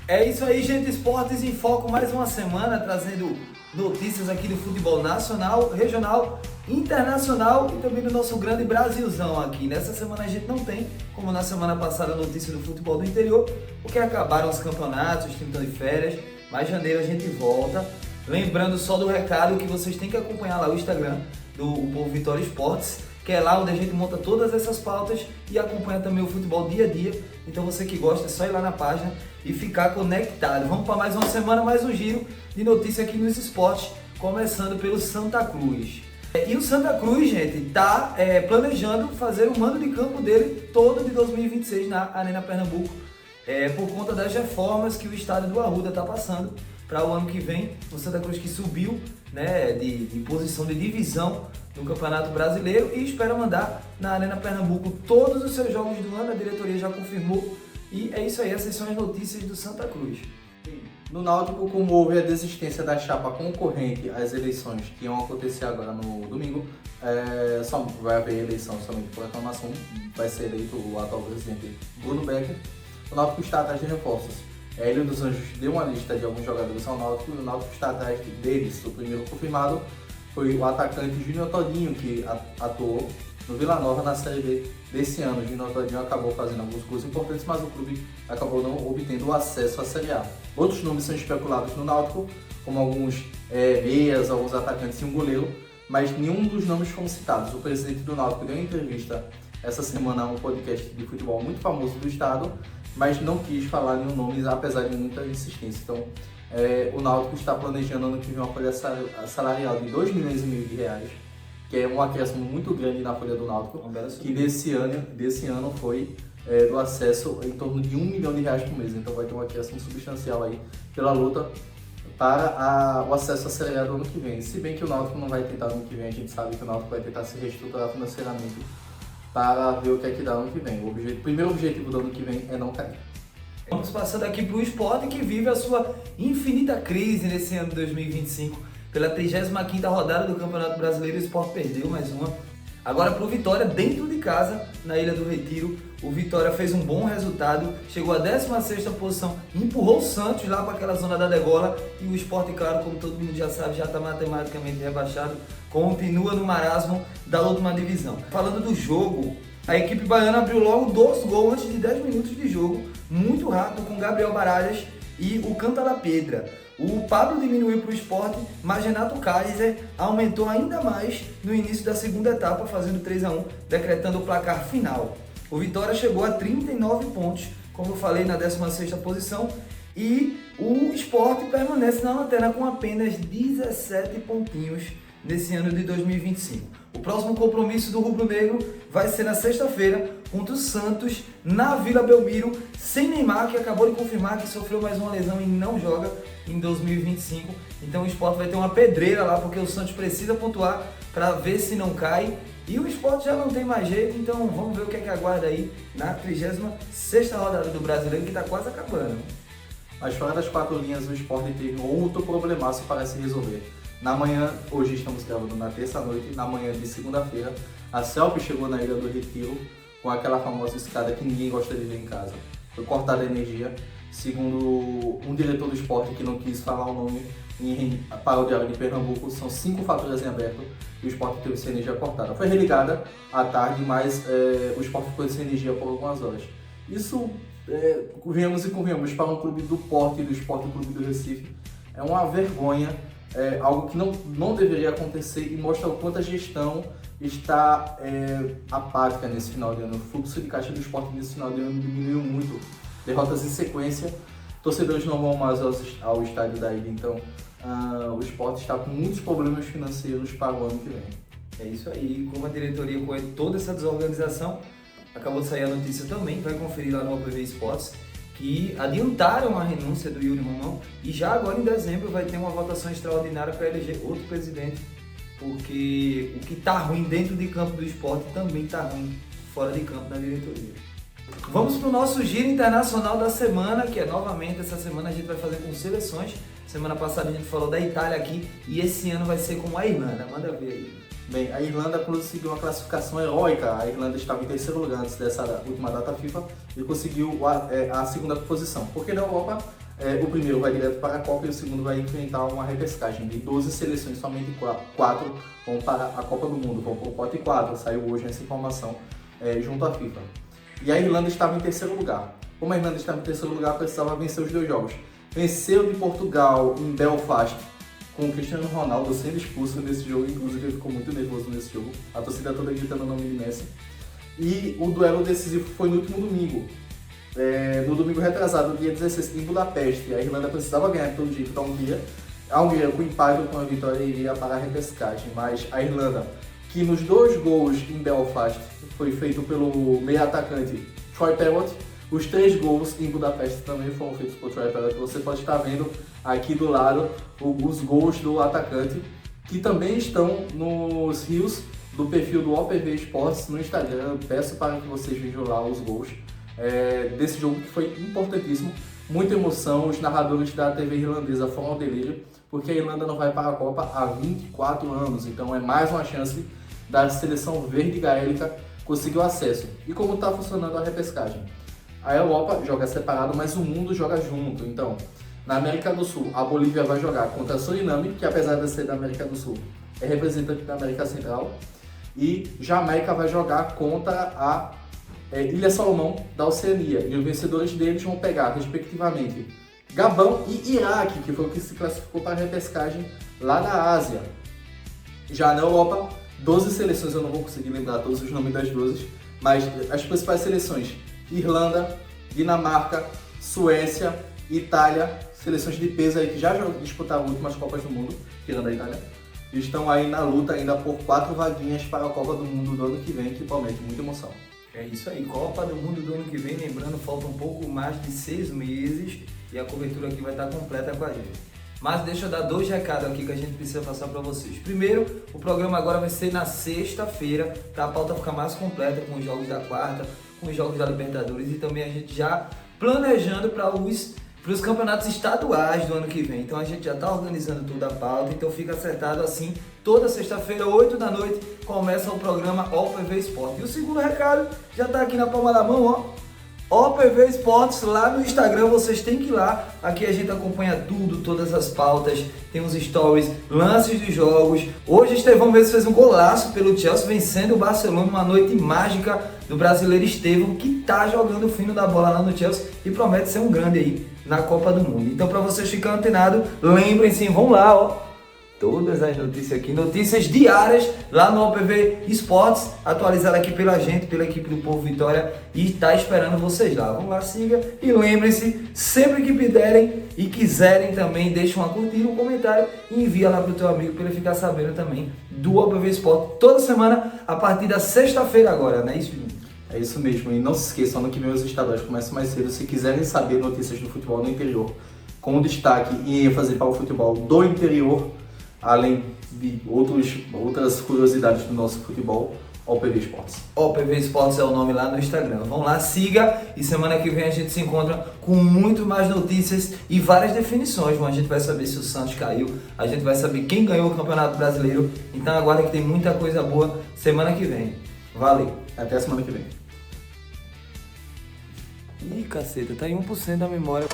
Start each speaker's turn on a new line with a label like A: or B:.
A: É isso aí, gente. Esportes em Foco, mais uma semana trazendo notícias aqui do futebol nacional, regional, internacional e também do nosso grande Brasilzão aqui. Nessa semana a gente não tem, como na semana passada, notícia do futebol do interior, porque acabaram os campeonatos, os times estão de férias, mas em janeiro a gente volta. Lembrando só do recado que vocês têm que acompanhar lá o Instagram do Povo Vitória Esportes, que é lá onde a gente monta todas essas pautas e acompanha também o futebol dia a dia. Então você que gosta, é só ir lá na página e ficar conectado. Vamos para mais uma semana, mais um giro de notícia aqui nos esportes, começando pelo Santa Cruz. E o Santa Cruz, gente, está planejando fazer o mando de campo dele todo de 2026 na Arena Pernambuco, por conta das reformas que o estádio do Arruda está passando para o ano que vem. O Santa Cruz que subiu, né, de posição de divisão no Campeonato Brasileiro e espera mandar na Arena Pernambuco todos os seus jogos do ano. A diretoria já confirmou e é isso aí, essas são as notícias do Santa Cruz.
B: No Náutico, como houve a desistência da chapa concorrente às eleições que iam acontecer agora no domingo, só vai haver eleição somente por aclamação, vai ser eleito o atual presidente Bruno Becker. O Náutico está atrás de reforços. A Ilha dos Anjos deu uma lista de alguns jogadores ao Náutico e o Náutico está atrás deles. O primeiro confirmado foi o atacante Júnior Todinho, que atuou no Vila Nova na Série B desse ano. O Júnior Todinho acabou fazendo alguns gols importantes, mas o clube acabou não obtendo o acesso à Série A. Outros nomes são especulados no Náutico, como alguns meias, alguns atacantes e um goleiro, mas nenhum dos nomes foram citados. O presidente do Náutico deu uma entrevista essa semana a um podcast de futebol muito famoso do estado, mas não quis falar nenhum nome, apesar de muita insistência. Então, o Náutico está planejando ano que vem uma folha salarial de 2,5 milhões de reais, que é um acréscimo muito grande na folha do Náutico, que desse ano foi do acesso em torno de 1 milhão de reais por mês. Então vai ter um acréscimo substancial aí pela luta para o acesso à Série A do ano que vem. Se bem que o Náutico não vai tentar no ano que vem, a gente sabe que o Náutico vai tentar se reestruturar financeiramente para ver o que é que dá ano que vem. O primeiro objetivo do ano que vem é não cair.
A: Vamos passando aqui para o esporte que vive a sua infinita crise nesse ano de 2025. Pela 35ª rodada do Campeonato Brasileiro, o Sport perdeu mais uma. Agora para o Vitória, dentro de casa, na Ilha do Retiro, o Vitória fez um bom resultado, chegou à 16ª posição, empurrou o Santos lá para aquela zona da degola e o Sport, claro, como todo mundo já sabe, já está matematicamente rebaixado, continua no marasmo da última divisão. Falando do jogo, a equipe baiana abriu logo 2 gols antes de 10 minutos de jogo, muito rápido, com Gabriel Baralhas e o Canta da Pedra. O Pablo diminuiu para o Sport, mas Renato Kaiser aumentou ainda mais no início da segunda etapa, fazendo 3-1, decretando o placar final. O Vitória chegou a 39 pontos, como eu falei, na 16ª posição, e o Sport permanece na lanterna com apenas 17 pontinhos nesse ano de 2025. O próximo compromisso do Rubro Negro vai ser na sexta-feira contra o Santos, na Vila Belmiro, sem Neymar, que acabou de confirmar que sofreu mais uma lesão e não joga em 2025. Então o Sport vai ter uma pedreira lá, porque o Santos precisa pontuar para ver se não cai. E o Sport já não tem mais jeito, então vamos ver o que é que aguarda aí na 36ª rodada do Brasileiro, que está quase acabando.
B: Mas fora das 4 linhas, o Sport teve um outro problemaço para se resolver. Na manhã, hoje estamos gravando na terça-noite, na manhã de segunda-feira, a Celp chegou na Ilha do Retiro com aquela famosa escada que ninguém gosta de ver em casa. Foi cortada a energia, segundo um diretor do esporte que não quis falar o nome para o Diário de Pernambuco, são 5 faturas em aberto e o esporte teve sua energia cortada. Foi religada à tarde, mas o esporte ficou sem energia por algumas horas. Isso, venhamos e convenhamos, para um clube do porte do Esporte Clube do Recife, é uma vergonha. Algo que não deveria acontecer e mostra o quanto a gestão está apática nesse final de ano. O fluxo de caixa do esporte nesse final de ano diminuiu muito, derrotas em sequência, torcedores não vão mais ao estádio da ilha, então o esporte está com muitos problemas financeiros para o ano que vem.
A: É isso aí, como a diretoria com toda essa desorganização, acabou de sair a notícia também, vai conferir lá no APV Esportes, que adiantaram a renúncia do Yuri Mamão e já agora em dezembro vai ter uma votação extraordinária para eleger outro presidente, porque o que está ruim dentro de campo do esporte também está ruim fora de campo na diretoria. Vamos para o nosso giro internacional da semana, que é novamente essa semana a gente vai fazer com seleções. Semana passada a gente falou da Itália aqui e esse ano vai ser com a Irlanda. Manda ver aí.
B: Bem, a Irlanda conseguiu uma classificação heróica. A Irlanda estava em terceiro lugar antes dessa última data FIFA e conseguiu a segunda posição. Porque na Europa O primeiro vai direto para a Copa e o segundo vai enfrentar uma repescagem. De 12 seleções, somente 4 vão para a Copa do Mundo, vão para o pote 4, saiu hoje essa informação junto à FIFA. E a Irlanda estava em terceiro lugar. Como a Irlanda estava em terceiro lugar, precisava vencer os 2 jogos. Venceu de Portugal em Belfast, com o Cristiano Ronaldo sendo expulso nesse jogo, inclusive ele ficou muito nervoso nesse jogo, a torcida toda gritando o nome de Messi. E o duelo decisivo foi no último domingo, no domingo retrasado, dia 16, em Budapeste. A Irlanda precisava ganhar todo jeito da Hungria. A Hungria, com empate ou com a vitória, iria para a repescagem, mas a Irlanda, que nos 2 gols em Belfast foi feito pelo meio atacante Troy Parrott, os 3 gols em Budapeste também foram feitos por Troy Parrott. Você pode estar vendo aqui do lado os gols do atacante, que também estão nos rios do perfil do OPV Esportes no Instagram. Eu peço para que vocês vejam lá os gols desse jogo que foi importantíssimo. Muita emoção, os narradores da TV irlandesa foram ao delírio, porque a Irlanda não vai para a Copa há 24 anos, então é mais uma chance da seleção verde gaélica conseguir o acesso. E como está funcionando a repescagem? A Europa joga separado, mas o mundo joga junto. Então, na América do Sul, a Bolívia vai jogar contra a Suriname, que apesar de ser da América do Sul, é representante da América Central. E Jamaica vai jogar contra a Ilha Salomão da Oceania. E os vencedores deles vão pegar, respectivamente, Gabão e Iraque, que foi o que se classificou para a repescagem lá da Ásia. Já na Europa, 12 seleções, eu não vou conseguir lembrar todos os nomes das 12, mas as principais seleções: Irlanda, Dinamarca, Suécia, Itália, seleções de peso aí que já disputaram as últimas Copas do Mundo, Irlanda e Itália, estão aí na luta ainda por 4 vaguinhas para a Copa do Mundo do ano que vem, que promete muita emoção.
A: É isso aí, Copa do Mundo do ano que vem, lembrando, falta um pouco mais de 6 meses e a cobertura aqui vai estar completa com a gente. Mas deixa eu dar 2 recados aqui que a gente precisa passar para vocês. Primeiro, o programa agora vai ser na sexta-feira, para a pauta ficar mais completa com os jogos da quarta, com os jogos da Libertadores e também a gente já planejando para os campeonatos estaduais do ano que vem. Então a gente já está organizando toda a pauta, então fica acertado assim, toda sexta-feira, 8 da noite, começa o programa OPV Esporte. E o segundo recado já está aqui na palma da mão, ó. OPV Esportes, lá no Instagram, vocês têm que ir lá. Aqui a gente acompanha tudo, todas as pautas, tem os stories, lances de jogos. Hoje Estevão mesmo fez um golaço pelo Chelsea, vencendo o Barcelona, uma noite mágica do brasileiro Estevão, que tá jogando o fino da bola lá no Chelsea e promete ser um grande aí na Copa do Mundo. Então, para vocês ficarem antenados, lembrem-se, vão lá, ó. Todas as notícias aqui, notícias diárias lá no OPV Esportes, atualizada aqui pela gente, pela equipe do Povo Vitória, e está esperando vocês lá. Vamos lá, siga e lembrem-se, sempre que puderem e quiserem também, deixem uma curtida, um comentário e envia lá para o teu amigo para ele ficar sabendo também do OPV Esporte toda semana, a partir da sexta-feira agora, não é isso, Juninho?
B: É isso mesmo, e não se esqueçam, ano que vem os estaduais começam mais cedo. Se quiserem saber notícias do futebol no interior, com destaque e ênfase para o futebol do interior, além de outras curiosidades do nosso futebol, OPV Esportes.
A: OPV Esportes é o nome lá no Instagram. Vão lá, siga, e semana que vem a gente se encontra com muito mais notícias e várias definições. A gente vai saber se o Santos caiu, a gente vai saber quem ganhou o Campeonato Brasileiro. Então aguarda que tem muita coisa boa semana que vem. Valeu!
B: Até a semana que vem.
A: Ih, caceta, tá em 1% da memória.